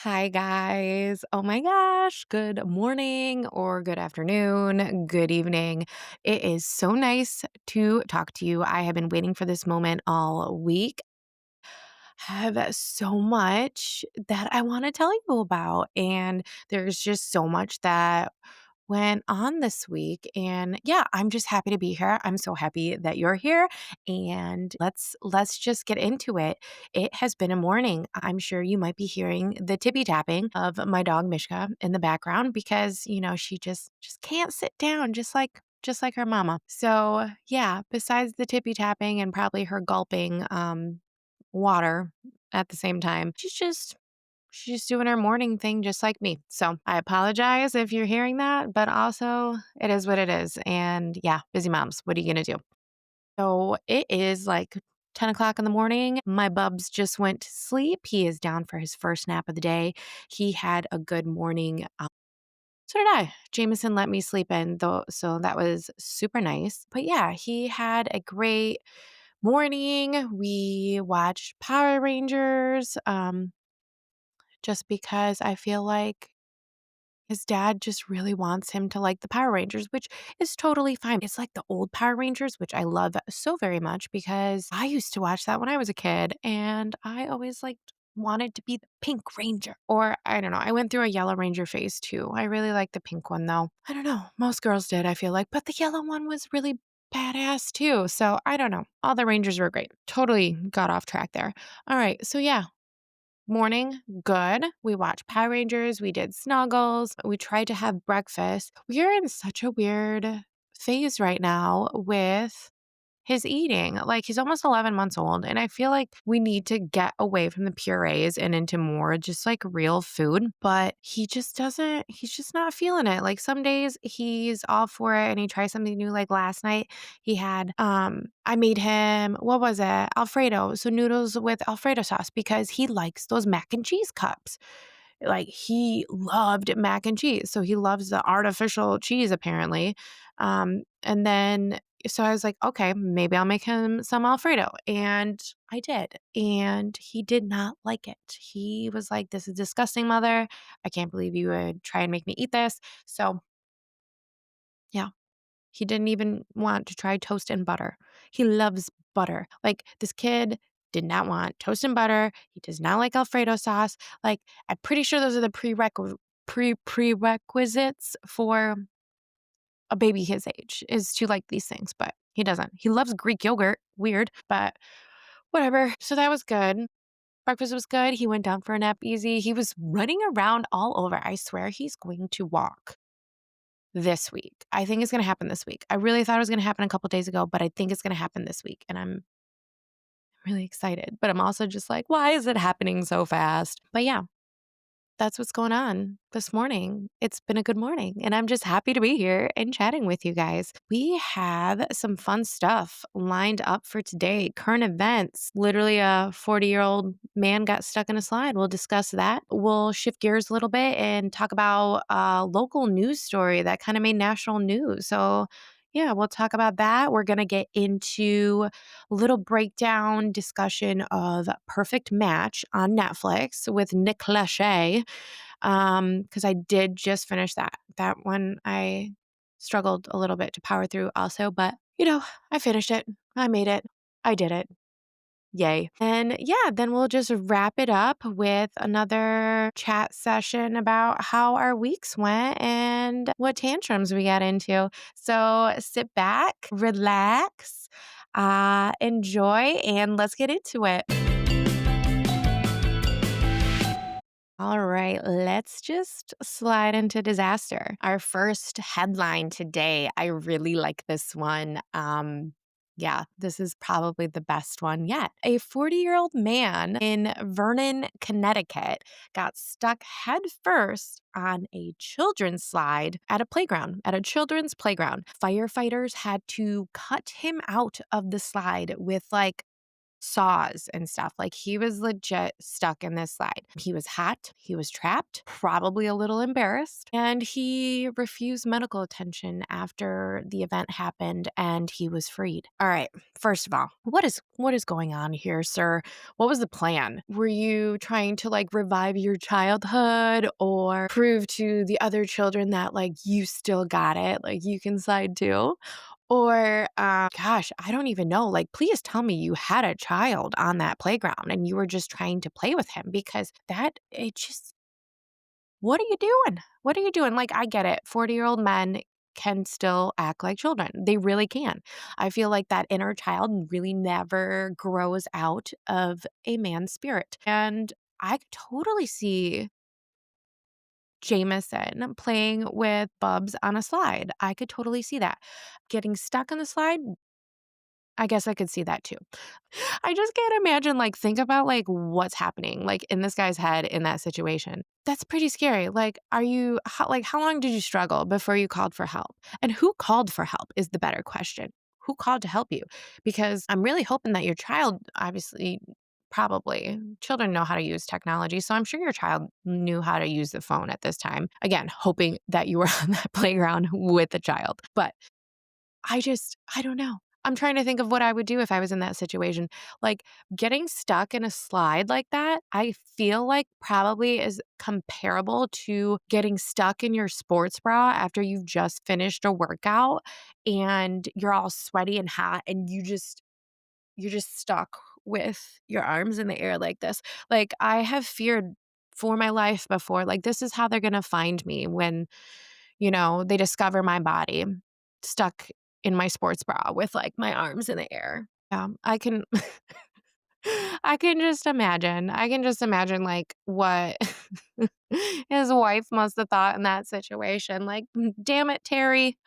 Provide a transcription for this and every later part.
Hi, guys. Oh my gosh. Good morning or good afternoon, good evening. It is so nice to talk to you. I have been waiting for this moment all week. Have so much that I want to tell you about. And there's just so much that went on this week. And yeah, I'm just happy to be here. I'm so happy that you're here. And let's just get into it. It has been a morning. I'm sure you might be hearing the tippy tapping of my dog Mishka in the background because, she just can't sit down just like her mama. So, yeah, besides the tippy tapping and probably her gulping water at the same time, she's doing her morning thing just like me. So I apologize if you're hearing that, but also it is what it is. And yeah, busy moms, what are you going to do? So it is like 10 o'clock in the morning. My Bubs just went to sleep. He is down for his first nap of the day. He had a good morning. So did I. Jameson let me sleep in though. So that was super nice. But yeah, he had a great morning. We watched Power Rangers. Just because I feel like his dad just really wants him to like the Power Rangers, which is totally fine. It's like the old Power Rangers, which I love so very much because I used to watch that when I was a kid and I always wanted to be the Pink Ranger. Or I don't know, I went through a Yellow Ranger phase too. I really like the pink one though. I don't know, most girls did, I feel like, but the yellow one was really badass too. So I don't know. All the Rangers were great. Totally got off track there. All right. So yeah, morning, good. We watched Power Rangers. We did snuggles. We tried to have breakfast. We are in such a weird phase right now with his eating. Like he's almost 11 months old. And I feel like we need to get away from the purees and into more just like real food. But he's just not feeling it. Like some days he's all for it and he tries something new. Like last night he had, I made him, what was it? Alfredo. So noodles with Alfredo sauce because he likes those mac and cheese cups. Like he loved mac and cheese. So he loves the artificial cheese apparently. And then so I was like, okay, maybe I'll make him some Alfredo. And I did. And he did not like it. He was like, this is disgusting, mother. I can't believe you would try and make me eat this. So yeah, he didn't even want to try toast and butter. He loves butter. Like this kid did not want toast and butter. He does not like Alfredo sauce. Like I'm pretty sure those are the prerequisites for a baby his age is to like these things, but he doesn't. He loves Greek yogurt. Weird, but whatever. So that was good. Breakfast was good. He went down for a nap easy. He was running around all over. I swear he's going to walk this week. I think it's going to happen this week. I really thought it was going to happen a couple days ago, but I think it's going to happen this week. And I'm really excited. But I'm also just like, why is it happening so fast? But yeah, that's what's going on this morning. It's been a good morning, and I'm just happy to be here and chatting with you guys. We have some fun stuff lined up for today. Current events. Literally, a 40-year-old man got stuck in a slide. We'll discuss that. We'll shift gears a little bit and talk about a local news story that kind of made national news. So, yeah, we'll talk about that. We're going to get into a little breakdown discussion of Perfect Match on Netflix with Nick Lachey. Because I did just finish that. That one I struggled a little bit to power through also, but I finished it. I made it. I did it. Yay. And yeah, then we'll just wrap it up with another chat session about how our weeks went and what tantrums we got into. So sit back, relax, enjoy, and let's get into it. All right, let's just slide into disaster. Our first headline today. I really like this one. Yeah, this is probably the best one yet. A 40-year-old man in Vernon, Connecticut got stuck head first on a children's slide at a playground, at a children's playground. Firefighters had to cut him out of the slide with saws and stuff. Like he was legit stuck in this slide. He was hot, he was trapped, probably a little embarrassed, and he refused medical attention after the event happened and he was freed. All right, first of all, what is going on here, sir? What was the plan? Were you trying to like revive your childhood or prove to the other children that like you still got it, like you can slide too? Or, gosh, I don't even know. Like, please tell me you had a child on that playground and you were just trying to play with him because it just, what are you doing? What are you doing? Like, I get it. 40-year-old men can still act like children. They really can. I feel like that inner child really never grows out of a man's spirit. And I could totally see Jameson playing with Bubs on a slide. I could totally see that. Getting stuck on the slide, I guess I could see that too. I just can't imagine, like, think about, like, what's happening, like, in this guy's head in that situation. That's pretty scary. Like, how long did you struggle before you called for help? And who called for help is the better question. Who called to help you? Because I'm really hoping that your child obviously probably children know how to use technology, so I'm sure your child knew how to use the phone at this time. Again, hoping that you were on that playground with the child. But I don't know. I'm trying to think of what I would do if I was in that situation. Like, getting stuck in a slide like that, I feel like probably is comparable to getting stuck in your sports bra after you've just finished a workout and you're all sweaty and hot and you're just stuck with your arms in the air like this. Like, I have feared for my life before. Like, this is how they're going to find me when, they discover my body stuck in my sports bra with like my arms in the air. I can I can just imagine. I can just imagine like what his wife must have thought in that situation. Like, damn it, Terry.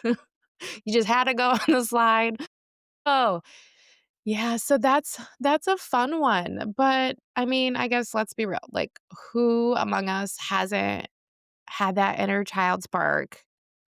You just had to go on the slide. Oh, yeah, so that's a fun one. But I mean, I guess let's be real. Like, who among us hasn't had that inner child spark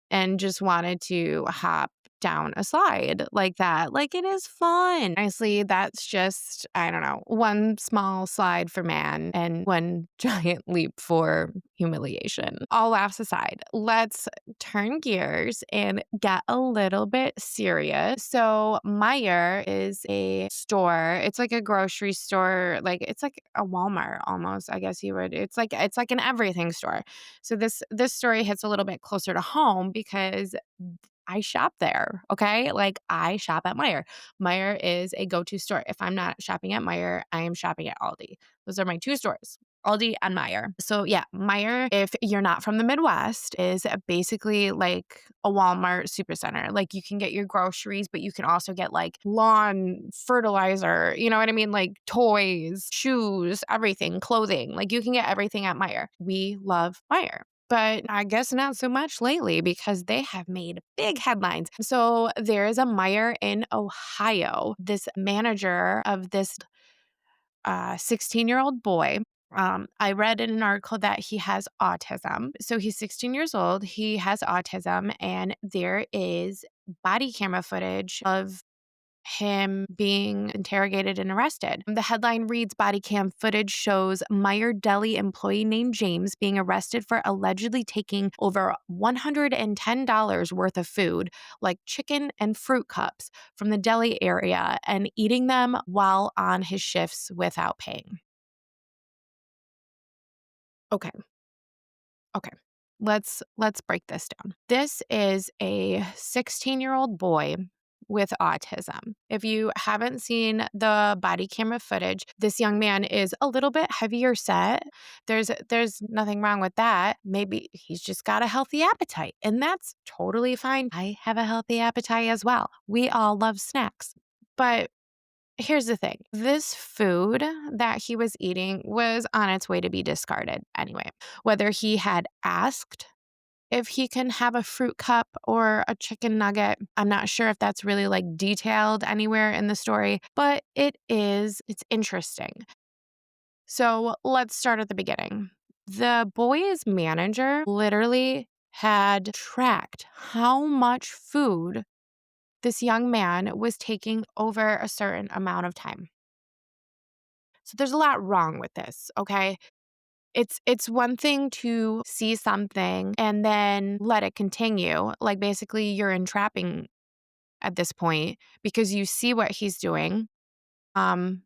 and just wanted to hop down a slide like that? Like, it is fun. Honestly, that's just, I don't know, one small slide for man and one giant leap for humiliation. All laughs aside, let's turn gears and get a little bit serious. So, Meijer is a store. It's like a grocery store, like it's like a Walmart almost, I guess you would. It's like an everything store. So this story hits a little bit closer to home because I shop there, okay? Like, I shop at Meijer. Meijer is a go-to store. If I'm not shopping at Meijer, I am shopping at Aldi. Those are my 2 stores. Aldi and Meijer. So yeah, Meijer, if you're not from the Midwest, is basically like a Walmart supercenter. Like, you can get your groceries, but you can also get like lawn fertilizer, you know what I mean? Like toys, shoes, everything, clothing. Like, you can get everything at Meijer. We love Meijer. But I guess not so much lately because they have made big headlines. So there is a Meijer in Ohio. This manager of this 16-year-old boy. I read in an article that he has autism. So he's 16 years old. He has autism, and there is body camera footage of him being interrogated and arrested. The headline reads, "Body cam footage shows Meyer Deli employee named James being arrested for allegedly taking over $110 worth of food, like chicken and fruit cups, from the deli area and eating them while on his shifts without paying." Okay. Okay. Let's break this down. This is a 16-year-old boy with autism. If you haven't seen the body camera footage, this young man is a little bit heavier set. There's nothing wrong with that. Maybe he's just got a healthy appetite, and that's totally fine. I have a healthy appetite as well. We all love snacks. But here's the thing. This food that he was eating was on its way to be discarded anyway. Whether he had asked if he can have a fruit cup or a chicken nugget, I'm not sure if that's really like detailed anywhere in the story, but it's interesting. So let's start at the beginning. The boy's manager literally had tracked how much food this young man was taking over a certain amount of time. So there's a lot wrong with this, okay? It's one thing to see something and then let it continue. Like basically you're entrapping at this point because you see what he's doing. Um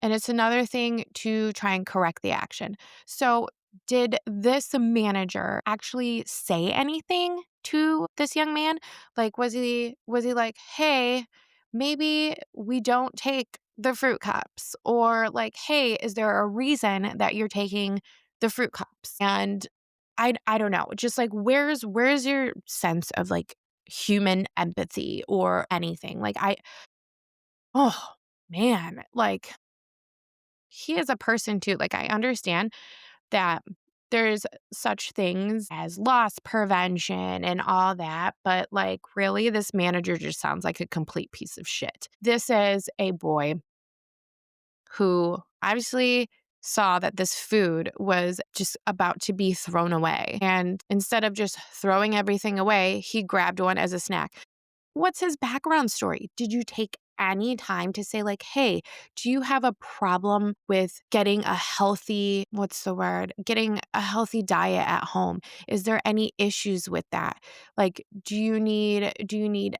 and it's another thing to try and correct the action. So, did this manager actually say anything to this young man? Like was he like, "Hey, maybe we don't take the fruit cups," or like, "Hey, is there a reason that you're taking the fruit cups?" And I don't know, just like where's your sense of like human empathy or anything? Like oh man, like he is a person too. Like I understand that there's such things as loss prevention and all that, but like really this manager just sounds like a complete piece of shit. This is a boy who obviously saw that this food was just about to be thrown away. And instead of just throwing everything away, he grabbed one as a snack. What's his background story? Did you take any time to say, like, hey, do you have a problem with getting a healthy, what's the word? Getting a healthy diet at home? Is there any issues with that? Like, do you need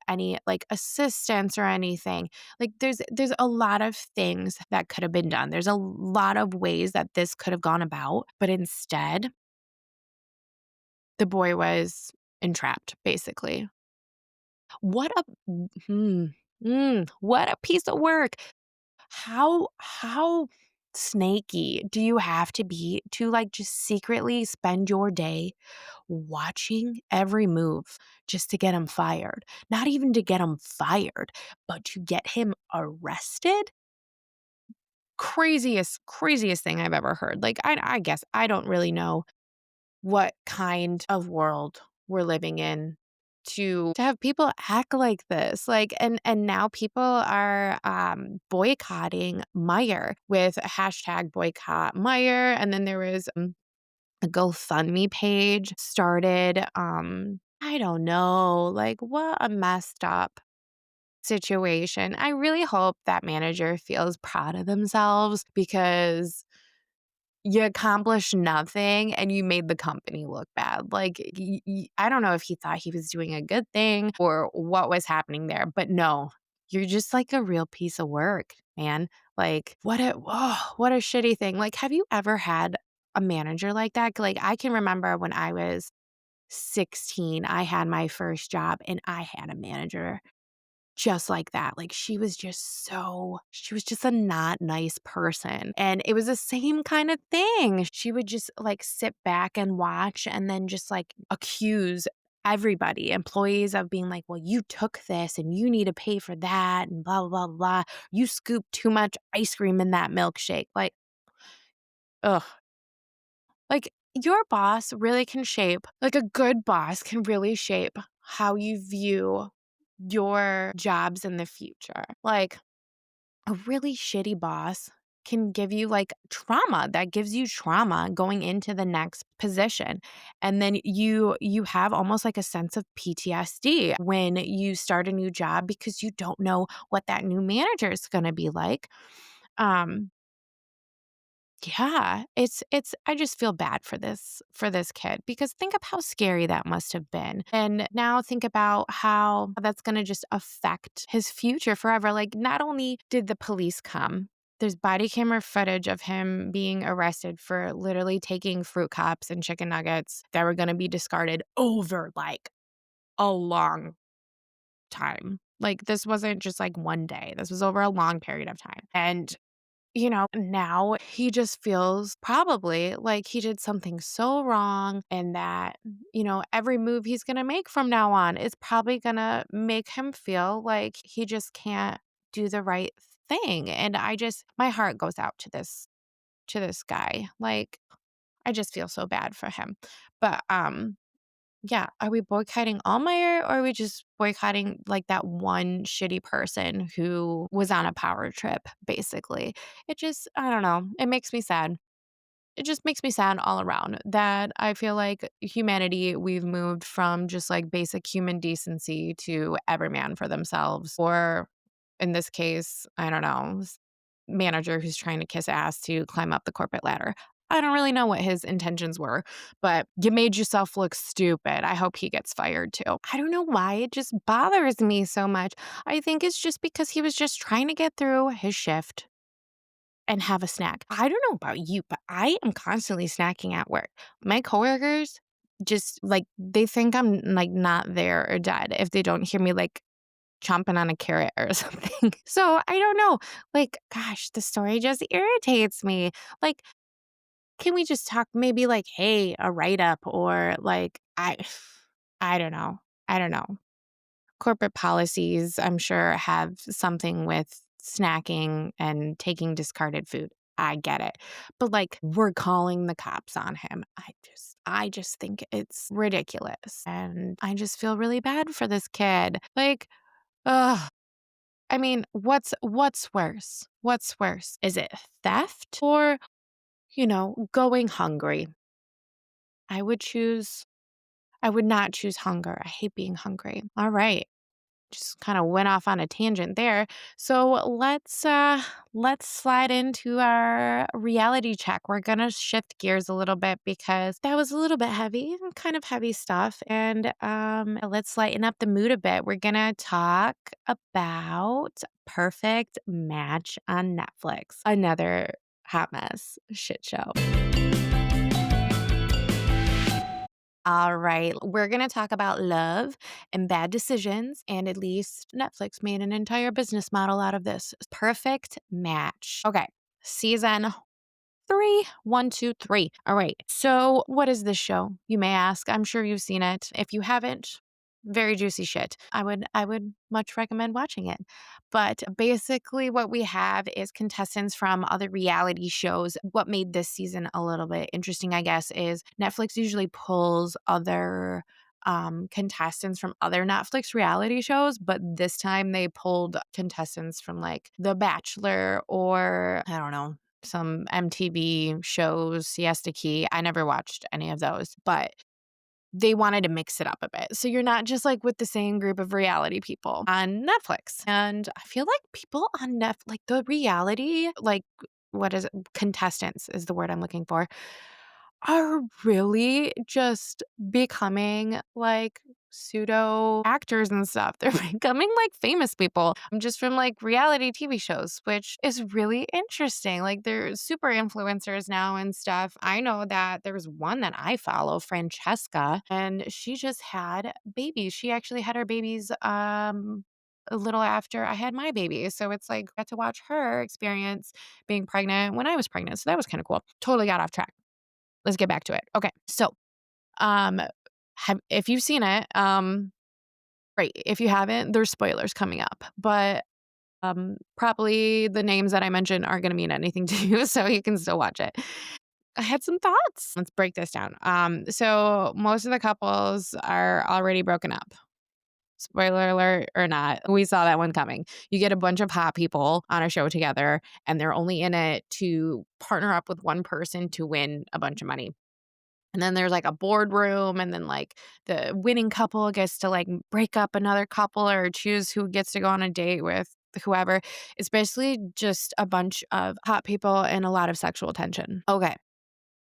any like assistance or anything? Like there's a lot of things that could have been done. There's a lot of ways that this could have gone about, but instead, the boy was entrapped, basically. What a what a piece of work. How snaky do you have to be to, like, just secretly spend your day watching every move just to get him fired? Not even to get him fired, but to get him arrested? Craziest thing I've ever heard. Like, I guess I don't really know what kind of world we're living in to have people act like this. Like and now people are boycotting Meyer with a hashtag boycott Meyer. And then there was a GoFundMe page started. I don't know, like what a messed up situation. I really hope that manager feels proud of themselves because you accomplished nothing and you made the company look bad. Like, I don't know if he thought he was doing a good thing or what was happening there, but no, you're just like a real piece of work, man. Like, what a shitty thing. Like, have you ever had a manager like that? Like, I can remember when I was 16, I had my first job and I had a manager just like that. Like, she was just a not nice person, and it was the same kind of thing. She would just, like, sit back and watch and then just, like, accuse everybody, employees of being like, "Well, you took this and you need to pay for that and blah, blah, blah, blah. You scooped too much ice cream in that milkshake." Like, ugh. Like, your boss really can shape like, a good boss can really shape how you view your jobs in the future. Like, a really shitty boss can give you, like, trauma, that gives you trauma going into the next position, and then you have almost like a sense of PTSD when you start a new job because you don't know what that new manager is gonna be like. Um yeah, it's I just feel bad for this kid because think of how scary that must have been. And now think about how that's going to just affect his future forever. Like not only did the police come, there's body camera footage of him being arrested for literally taking fruit cups and chicken nuggets that were going to be discarded over like a long time. Like this wasn't just like one day. This was over a long period of time. And now he just feels probably like he did something so wrong and that, every move he's going to make from now on is probably going to make him feel like he just can't do the right thing. And my heart goes out to this guy. Like, I just feel so bad for him. But, yeah, are we boycotting Allmeyer or are we just boycotting like that one shitty person who was on a power trip, basically? I don't know. It makes me sad. it just makes me sad all around that I feel like humanity, we've moved from just like basic human decency to every man for themselves. Or in this case, I don't know, manager who's trying to kiss ass to climb up the corporate ladder. I don't really know what his intentions were, but you made yourself look stupid. I hope he gets fired too. I don't know why it just bothers me so much. I think it's just because he was just trying to get through his shift and have a snack. I don't know about you, but I am constantly snacking at work. My coworkers just like they think I'm like not there or dead if they don't hear me like chomping on a carrot or something. So I don't know. Like, gosh, the story just irritates me. Like, can we just talk maybe like, hey, a write up or like I don't know. I don't know. Corporate policies, I'm sure, have something with snacking and taking discarded food. I get it. But like we're calling the cops on him. I just think it's ridiculous. And I just feel really bad for this kid. Like, ugh. I mean, what's worse? What's worse? Is it theft or, going hungry? I would choose I would not choose hunger. I hate being hungry. All right. Just kind of went off on a tangent there. So let's slide into our reality check. We're going to shift gears a little bit because that was a little bit heavy, kind of heavy stuff, and let's lighten up the mood a bit. We're going to talk about Perfect Match on Netflix. Another hot mess shit show. All right, we're going to talk about love and bad decisions. And at least Netflix made an entire business model out of this. Perfect Match. Okay, season three, one, two, three. All right. So, what is this show? You may ask. I'm sure you've seen it. If you haven't, very juicy shit. I would much recommend watching it. But basically what we have is contestants from other reality shows. What made this season a little bit interesting, I guess, is Netflix usually pulls other contestants from other Netflix reality shows, but this time they pulled contestants from like The Bachelor or I don't know, some MTV shows, Siesta Key. I never watched any of those, but they wanted to mix it up a bit. So you're not just like with the same group of reality people on Netflix. And I feel like people on like the reality, like what is it? Contestants is the word I'm looking for, are really just becoming like pseudo actors and stuff. They're becoming like famous people just from like reality TV shows, which is really interesting. Like they're super influencers now and stuff. I know that there's one that I follow, Francesca, and she just had babies. She actually had her babies a little after I had my baby. So it's like I got to watch her experience being pregnant when I was pregnant. So that was kind of cool. Totally got off track. Let's get back to it. Okay. So, um, if you've seen it, great. If you haven't, there's spoilers coming up, but probably the names that I mentioned aren't going to mean anything to you, so you can still watch it. I had some thoughts. Let's break this down. So most of the couples are already broken up. Spoiler alert or not, we saw that one coming. You get a bunch of hot people on a show together, and they're only in it to partner up with one person to win a bunch of money. And then there's like a boardroom, and then like the winning couple gets to like break up another couple or choose who gets to go on a date with whoever. It's basically just a bunch of hot people and a lot of sexual tension. Okay.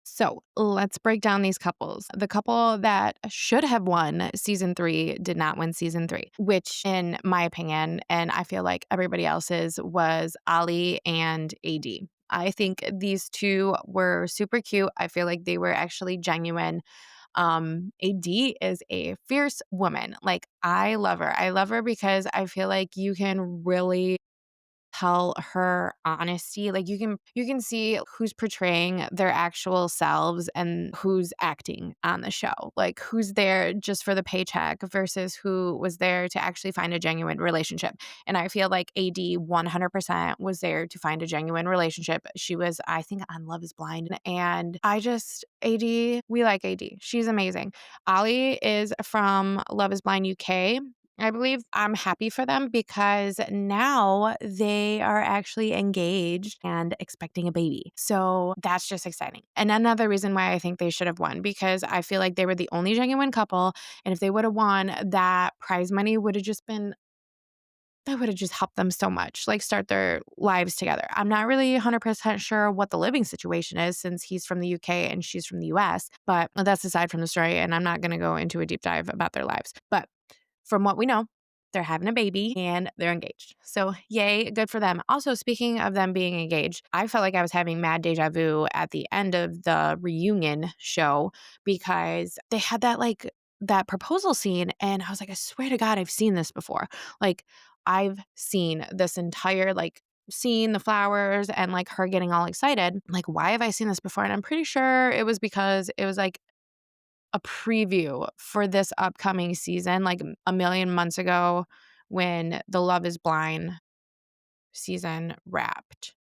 So let's break down these couples. The couple that should have won season three did not win season three, which, in my opinion, and I feel like everybody else's, was Ali and AD. I think these two were super cute. I feel like they were actually genuine. AD is a fierce woman. Like, I love her. I love her because I feel like you can really tell her honesty. Like you can see who's portraying their actual selves and who's acting on the show. Like who's there just for the paycheck versus who was there to actually find a genuine relationship. And I feel like AD 100% was there to find a genuine relationship. She was, I think, on Love is Blind. And AD, we like AD. She's amazing. Ali is from Love is Blind UK. I believe I'm happy for them because now they are actually engaged and expecting a baby. So that's just exciting. And another reason why I think they should have won, because I feel like they were the only genuine couple. And if they would have won, that prize money would have just been, that would have just helped them so much, like start their lives together. I'm not really 100% sure what the living situation is since he's from the UK and she's from the US, but that's aside from the story. And I'm not going to go into a deep dive about their lives. But from what we know, they're having a baby and they're engaged. So, yay, good for them. Also, speaking of them being engaged, I felt like I was having mad deja vu at the end of the reunion show because they had that proposal scene. And I was like, I swear to God, I've seen this before. Like, I've seen this entire, scene, the flowers, and like her getting all excited. Like, why have I seen this before? And I'm pretty sure it was because it was like a preview for this upcoming season, like a million months ago when the Love is Blind season wrapped.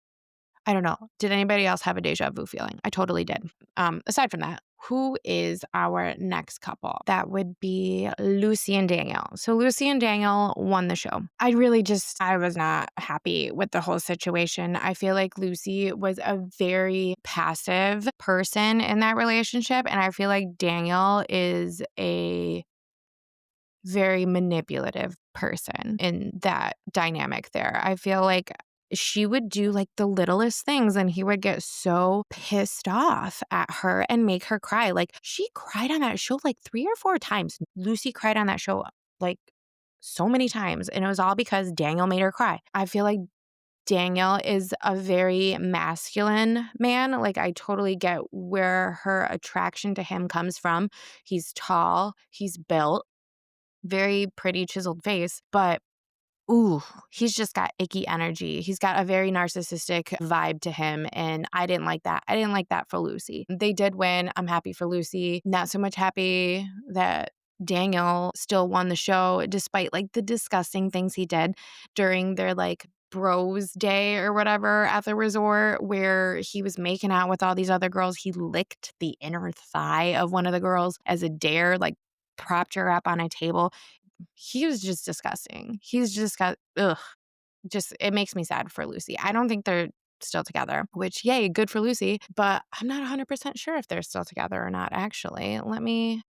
I don't know. Did anybody else have a deja vu feeling? I totally did. Aside from that, who is our next couple? That would be Lucy and Daniel. So Lucy and Daniel won the show. I was not happy with the whole situation. I feel like Lucy was a very passive person in that relationship. And I feel like Daniel is a very manipulative person in that dynamic there. I feel like she would do like the littlest things and he would get so pissed off at her and make her cry. Like she cried on that show like 3 or 4 times. Lucy cried on that show like so many times. And it was all because Daniel made her cry. I feel like Daniel is a very masculine man. Like I totally get where her attraction to him comes from. He's tall, he's built, very pretty chiseled face, but ooh, he's just got icky energy. He's got a very narcissistic vibe to him, and I didn't like that. I didn't like that for Lucy. They did win. I'm happy for Lucy. Not so much happy that Daniel still won the show despite like the disgusting things he did during their like bros day or whatever at the resort where he was making out with all these other girls. He licked the inner thigh of one of the girls as a dare, like propped her up on a table. He was just disgusting. He's just got, ugh, just, it makes me sad for Lucy. I don't think they're still together, which, yay, good for Lucy. But I'm not 100% sure if they're still together or not, actually. Let me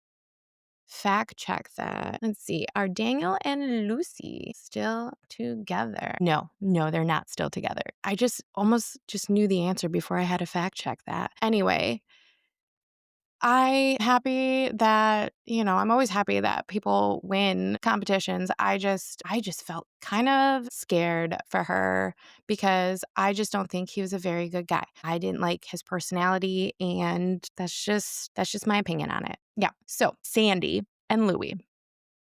fact check that. Let's see. Are Daniel and Lucy still together? No, no, they're not still together. I just almost just knew the answer before I had to fact check that. Anyway, I'm always happy that people win competitions. I just felt kind of scared for her because I just don't think he was a very good guy. I didn't like his personality and that's just my opinion on it. Yeah. So, Sandy and Louie.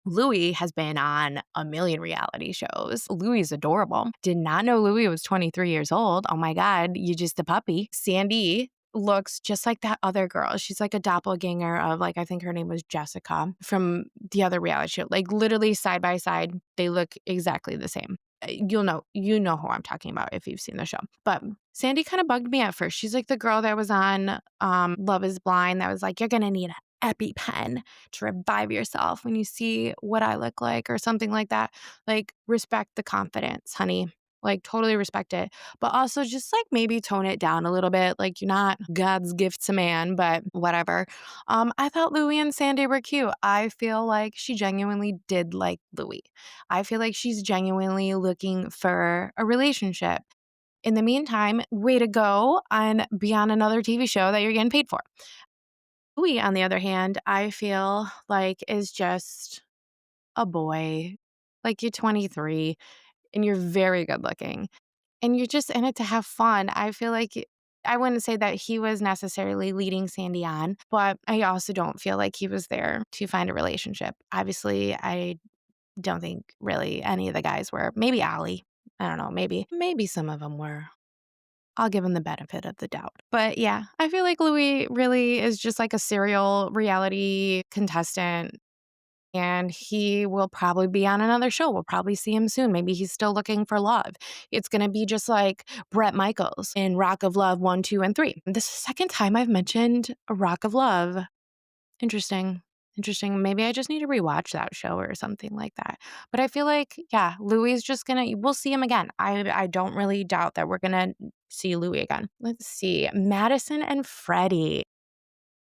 Louis has been on a million reality shows. Louis is adorable. Did not know Louis was 23 years old. Oh my God, you just a puppy. Sandy looks just like that other girl. She's like a doppelganger of like, I think her name was Jessica from the other reality show. Like literally side by side, they look exactly the same. You know who I'm talking about if you've seen the show. But Sandy kind of bugged me at first. She's like the girl that was on Love is Blind that was like, you're gonna need an EpiPen to revive yourself when you see what I look like or something like that. Like respect the confidence, honey. Like totally respect it. But also just like maybe tone it down a little bit. Like you're not God's gift to man, but whatever. I thought Louie and Sandy were cute. I feel like she genuinely did like Louie. I feel like she's genuinely looking for a relationship. In the meantime, way to go and be on another TV show that you're getting paid for. Louis, on the other hand, I feel like is just a boy. Like you're 23 and you're very good looking and you're just in it to have fun. I feel like I wouldn't say that he was necessarily leading Sandy on, but I also don't feel like he was there to find a relationship. Obviously, I don't think really any of the guys were. Maybe Allie. I don't know. Maybe some of them were. I'll give him the benefit of the doubt. But yeah, I feel like Louis really is just like a serial reality contestant and he will probably be on another show. We'll probably see him soon. Maybe he's still looking for love. It's going to be just like Brett Michaels in Rock of Love 1, 2, and 3. This is the second time I've mentioned a Rock of Love. Interesting. Interesting. Maybe I just need to rewatch that show or something like that. But I feel like, yeah, Louis is just gonna we'll see him again. I don't really doubt that we're gonna see Louis again. Let's see. Madison and Freddie.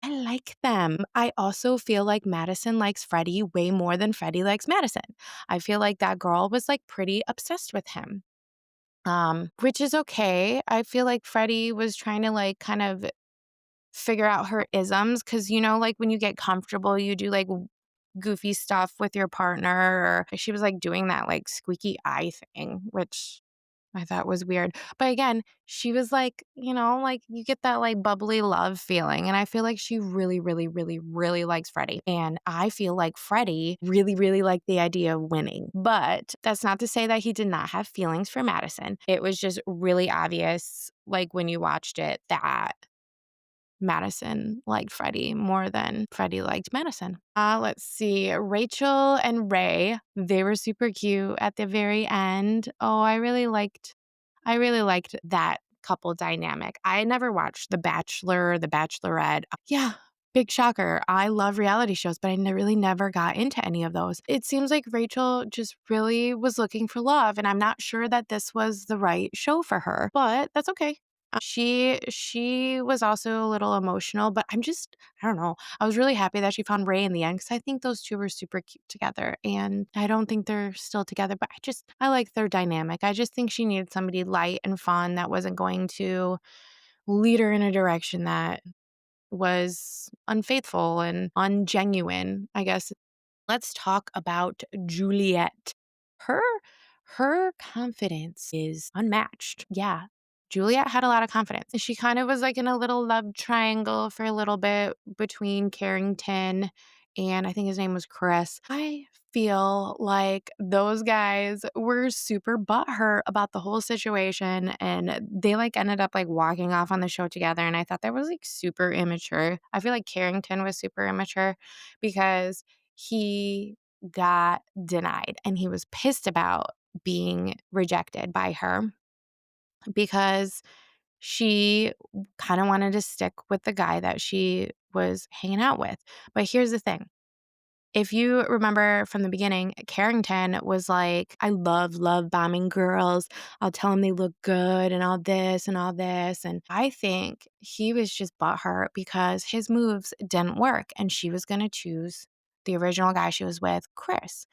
I like them. I also feel like Madison likes Freddie way more than Freddie likes Madison. I feel like that girl was like pretty obsessed with him. Which is okay. I feel like Freddie was trying to like kind of figure out her isms because, like when you get comfortable, you do like goofy stuff with your partner. Or she was like doing that like squeaky eye thing, which I thought was weird. But again, she was like, like you get that like bubbly love feeling. And I feel like she really, really, really, really likes Freddie. And I feel like Freddie really, really liked the idea of winning. But that's not to say that he did not have feelings for Madison. It was just really obvious, like when you watched it, that Madison liked Freddie more than Freddie liked Madison. Let's see. Rachel and Ray, they were super cute at the very end. Oh, I really liked that couple dynamic. I never watched The Bachelor, The Bachelorette. Yeah, big shocker. I love reality shows, but I really never got into any of those. It seems like Rachel just really was looking for love, and I'm not sure that this was the right show for her, but that's okay. She was also a little emotional, but I don't know. I was really happy that she found Ray in the end because I think those two were super cute together. And I don't think they're still together, but I like their dynamic. I just think she needed somebody light and fun that wasn't going to lead her in a direction that was unfaithful and ungenuine, I guess. Let's talk about Juliet. Her her confidence is unmatched. Yeah. Juliet had a lot of confidence. She kind of was like in a little love triangle for a little bit between Carrington and I think his name was Chris. I feel like those guys were super butthurt about the whole situation and they like ended up like walking off on the show together and I thought that was like super immature. I feel like Carrington was super immature because he got denied and he was pissed about being rejected by her because she kind of wanted to stick with the guy that she was hanging out with. But here's the thing. If you remember from the beginning, Carrington was like, I love bombing girls. I'll tell them they look good and all this and all this. And I think he was just butthurt because his moves didn't work and she was going to choose the original guy she was with, Chris.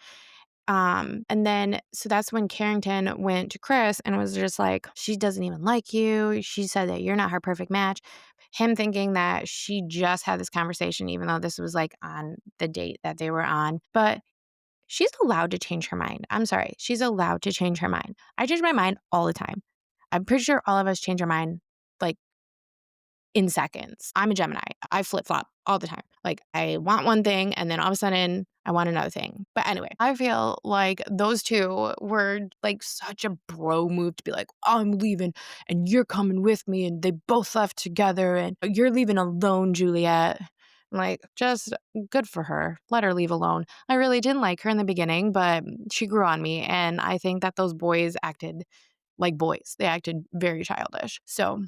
And then, so that's when Carrington went to Chris and was just like, she doesn't even like you. She said that you're not her perfect match. Him thinking that she just had this conversation, even though this was like on the date that they were on. But she's allowed to change her mind. I'm sorry. She's allowed to change her mind. I change my mind all the time. I'm pretty sure all of us change our mind like in seconds. I'm a Gemini. I flip flop all the time. Like I want one thing and then all of a sudden I want another thing. But anyway, I feel like those two were like such a bro move to be like, I'm leaving and you're coming with me. And they both left together and you're leaving alone, Juliet. Like, just good for her. Let her leave alone. I really didn't like her in the beginning, but she grew on me. And I think that those boys acted like boys. They acted very childish. So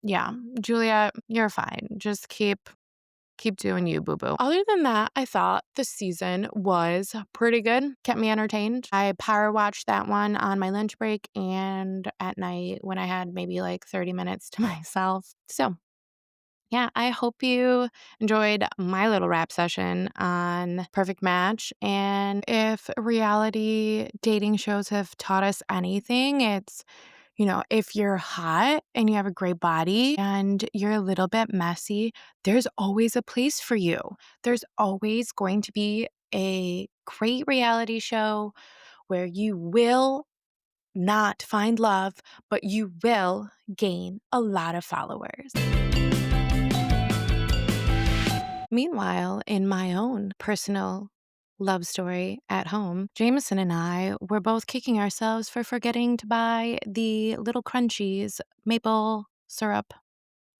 yeah, Juliet, you're fine. Just keep doing you, boo boo. Other than that, I thought the season was pretty good. Kept me entertained. I power watched that one on my lunch break and at night when I had maybe like 30 minutes to myself. So yeah, I hope you enjoyed my little rap session on Perfect Match. And if reality dating shows have taught us anything, it's if you're hot and you have a great body and you're a little bit messy, there's always a place for you. There's always going to be a great reality show where you will not find love, but you will gain a lot of followers. Meanwhile, in my own personal love story at home, Jameson and I were both kicking ourselves for forgetting to buy the little crunchies maple syrup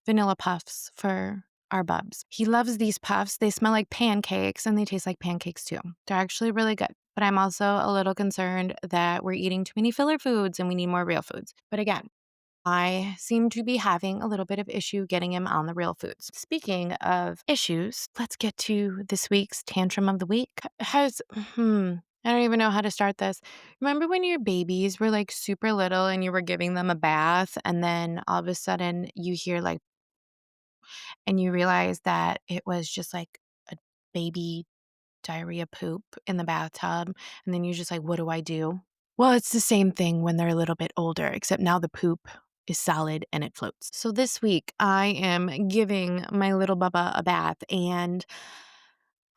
vanilla puffs for our bubs. He loves these puffs. They smell like pancakes and they taste like pancakes too. They're actually really good. But I'm also a little concerned that we're eating too many filler foods and we need more real foods. But again, I seem to be having a little bit of issue getting him on the real foods. Speaking of issues, let's get to this week's tantrum of the week. I don't even know how to start this. Remember when your babies were like super little and you were giving them a bath, and then all of a sudden you hear like, and you realize that it was just like a baby diarrhea poop in the bathtub. And then you're just like, what do I do? Well, it's the same thing when they're a little bit older, except now the poop is solid and it floats. So this week I am giving my little Bubba a bath, and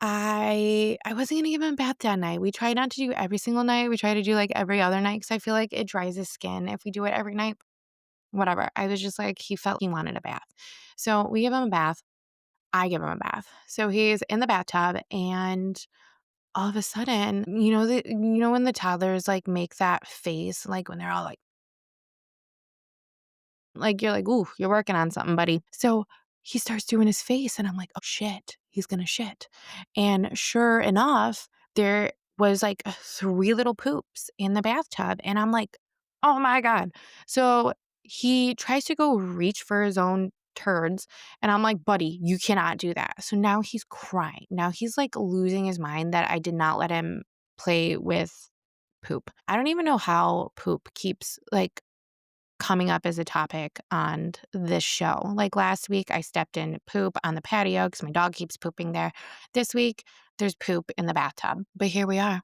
I wasn't gonna give him a bath that night. We try not to do every single night. We try to do like every other night because I feel like it dries his skin if we do it every night. Whatever. I was just like, he felt he wanted a bath. So we give him a bath. I give him a bath. So he's in the bathtub, and all of a sudden, when the toddlers like make that face, like when they're all like you're like, ooh, you're working on something, buddy. So he starts doing his face, and I'm like, oh shit, he's gonna shit. And sure enough, there was like three little poops in the bathtub. And I'm like, oh my God. So he tries to go reach for his own turds. And I'm like, buddy, you cannot do that. So now he's crying. Now he's like losing his mind that I did not let him play with poop. I don't even know how poop keeps like coming up as a topic on this show. Like last week, I stepped in poop on the patio because my dog keeps pooping there. This week, there's poop in the bathtub. But here we are.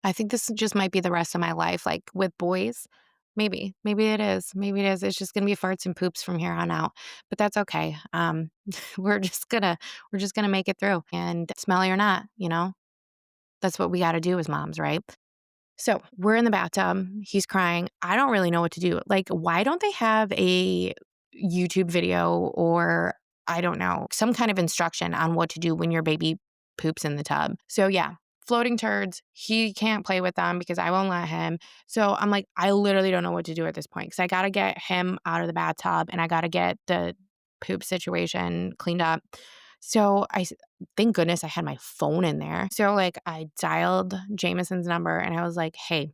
I think this just might be the rest of my life, like with boys. Maybe it is. Maybe it is. It's just gonna be farts and poops from here on out. But that's okay. We're just gonna we're just gonna make it through. And smelly or not, that's what we got to do as moms, right? So we're in the bathtub. He's crying. I don't really know what to do. Like, why don't they have a YouTube video or I don't know, some kind of instruction on what to do when your baby poops in the tub? So, yeah, floating turds. He can't play with them because I won't let him. So I'm like, I literally don't know what to do at this point because I got to get him out of the bathtub and I got to get the poop situation cleaned up. So thank goodness I had my phone in there. So like I dialed Jameson's number and I was like, hey,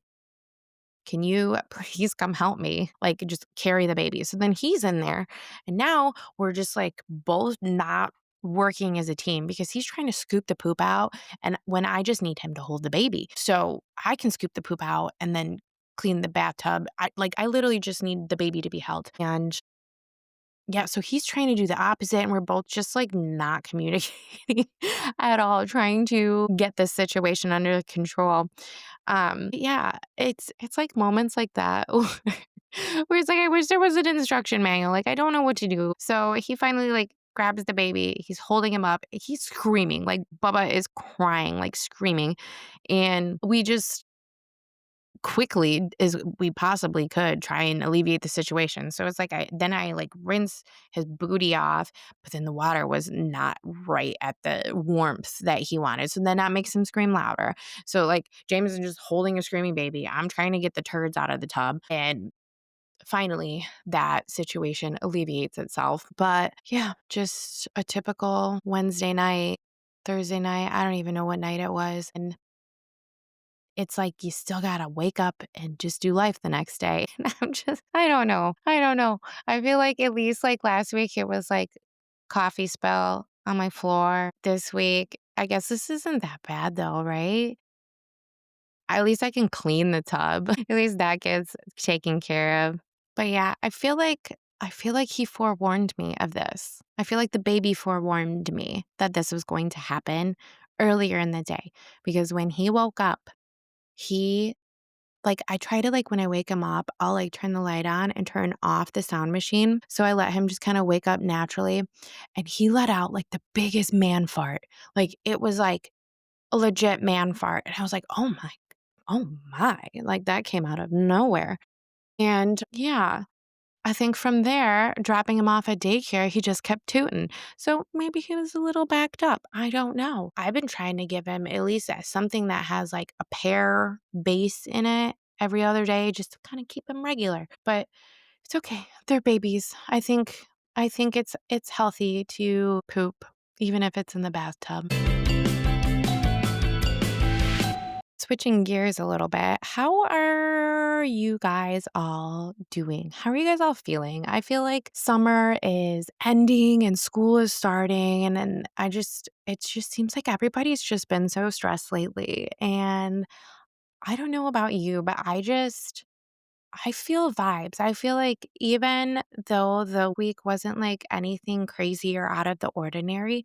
can you please come help me? Like just carry the baby. So then he's in there. And now we're just like both not working as a team because he's trying to scoop the poop out. And when I just need him to hold the baby. So I can scoop the poop out and then clean the bathtub. I literally just need the baby to be held. And yeah, so he's trying to do the opposite, and we're both just like not communicating at all, trying to get this situation under control. Yeah, it's like moments like that where it's like I wish there was an instruction manual. Like I don't know what to do. So he finally like grabs the baby. He's holding him up. He's screaming. Like Bubba is crying, like screaming, and we just quickly as we possibly could try and alleviate the situation. So it's like I like rinse his booty off, but then the water was not right at the warmth that he wanted. So then that makes him scream louder. So like James is just holding a screaming baby. I'm trying to get the turds out of the tub. And finally that situation alleviates itself. But yeah, just a typical Wednesday night, Thursday night. I don't even know what night it was. And it's like you still gotta wake up and just do life the next day. And I don't know. I don't know. I feel like at least like last week it was like coffee spill on my floor. This week, I guess this isn't that bad though, right? At least I can clean the tub. At least that gets taken care of. But yeah, I feel like he forewarned me of this. I feel like the baby forewarned me that this was going to happen earlier in the day because when he woke up, he like, I try to, like, when I wake him up, I'll, like, turn the light on and turn off the sound machine, so I let him just kinda wake up naturally, and he let out, like, the biggest man fart. Like, it was, like, a legit man fart, and I was like, oh my," like, that came out of nowhere, and yeah. I think from there, dropping him off at daycare, he just kept tooting. So maybe he was a little backed up. I don't know. I've been trying to give him at least something that has like a pear base in it every other day just to kind of keep him regular. But it's okay. They're babies. I think it's healthy to poop even if it's in the bathtub. Switching gears a little bit. How are are you guys all doing? How are you guys all feeling? I feel like summer is ending and school is starting and it just seems like everybody's just been so stressed lately. And I don't know about you, but I feel vibes. I feel like even though the week wasn't like anything crazy or out of the ordinary,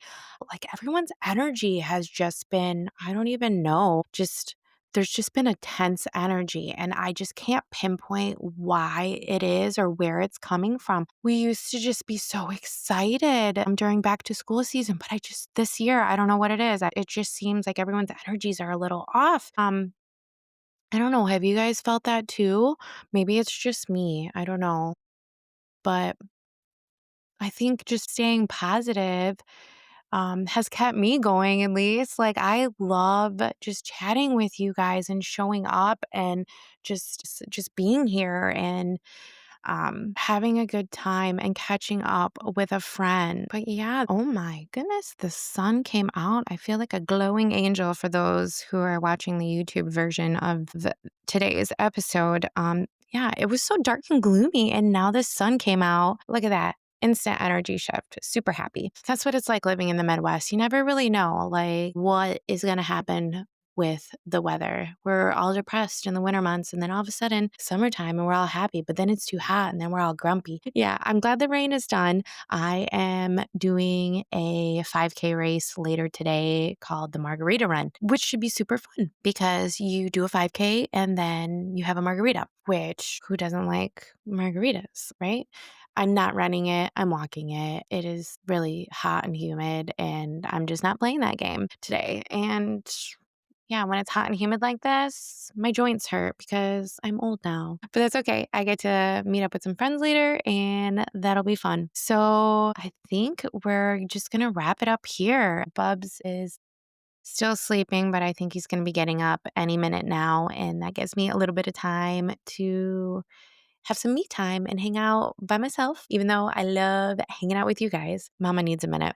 like everyone's energy has just been, I don't even know, just there's just been a tense energy and I just can't pinpoint why it is or where it's coming from. We used to just be so excited during back to school season, but this year, I don't know what it is. It just seems like everyone's energies are a little off. I don't know. Have you guys felt that too? Maybe it's just me. I don't know. But I think just staying positive has kept me going at least. Like, I love just chatting with you guys and showing up and just being here and having a good time and catching up with a friend. But yeah, oh my goodness, the sun came out. I feel like a glowing angel for those who are watching the YouTube version of today's episode. Yeah, it was so dark and gloomy, and now the sun came out. Look at that. Instant energy shift. Super happy. That's what it's like living in the Midwest. You never really know like what is going to happen with the weather. We're all depressed in the winter months and then all of a sudden summertime and we're all happy, but then it's too hot and then we're all grumpy. Yeah, I'm glad the rain is done. I am doing a 5K race later today called the Margarita Run, which should be super fun because you do a 5K and then you have a margarita, which who doesn't like margaritas, right? I'm not running it. I'm walking it. It is really hot and humid, and I'm just not playing that game today. And yeah, when it's hot and humid like this, my joints hurt because I'm old now. But that's okay. I get to meet up with some friends later and that'll be fun. So I think we're just going to wrap it up here. Bubs is still sleeping, but I think he's going to be getting up any minute now. And that gives me a little bit of time to have some me time and hang out by myself, even though I love hanging out with you guys. Mama needs a minute.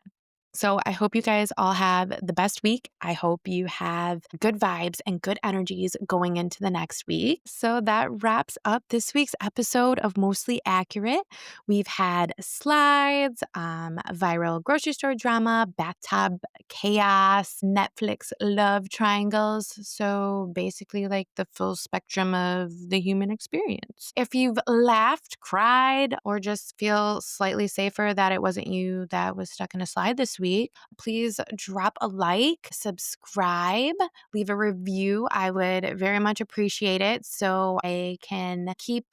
So I hope you guys all have the best week. I hope you have good vibes and good energies going into the next week. So that wraps up this week's episode of Mostly Accurate. We've had slides, viral grocery store drama, bathtub chaos, Netflix love triangles. So basically like the full spectrum of the human experience. If you've laughed, cried, or just feel slightly safer that it wasn't you that was stuck in a slide this week, please drop a like, subscribe, leave a review. I would very much appreciate it so I can keep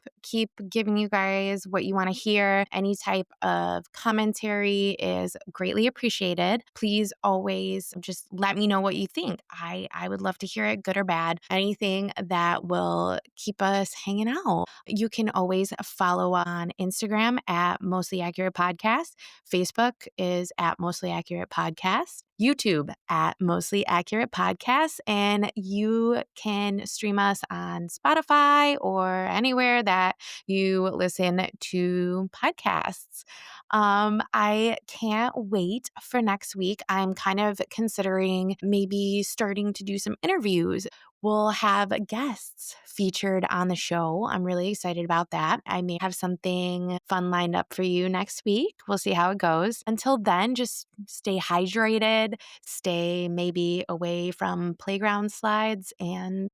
giving you guys what you want to hear. Any type of commentary is greatly appreciated. Please always just let me know what you think. I would love to hear it, good or bad. Anything that will keep us hanging out. You can always follow on Instagram at Mostly Accurate Podcast. Facebook is at Mostly Accurate Podcast. YouTube at Mostly Accurate Podcast. And you can stream us on Spotify or anywhere that you listen to podcasts. I can't wait for next week. I'm kind of considering maybe starting to do some interviews. We'll have guests featured on the show. I'm really excited about that. I may have something fun lined up for you next week. We'll see how it goes. Until then, just stay hydrated, stay maybe away from playground slides and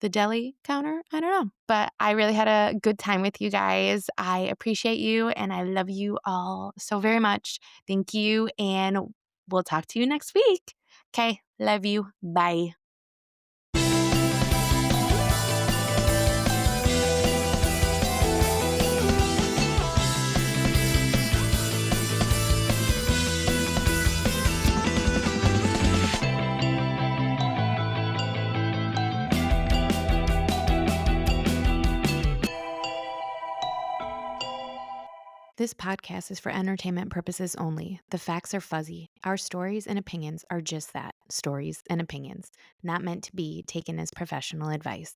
the deli counter. I don't know. But I really had a good time with you guys. I appreciate you and I love you all so very much. Thank you. And we'll talk to you next week. Okay. Love you. Bye. This podcast is for entertainment purposes only. The facts are fuzzy. Our stories and opinions are just that, stories and opinions, not meant to be taken as professional advice.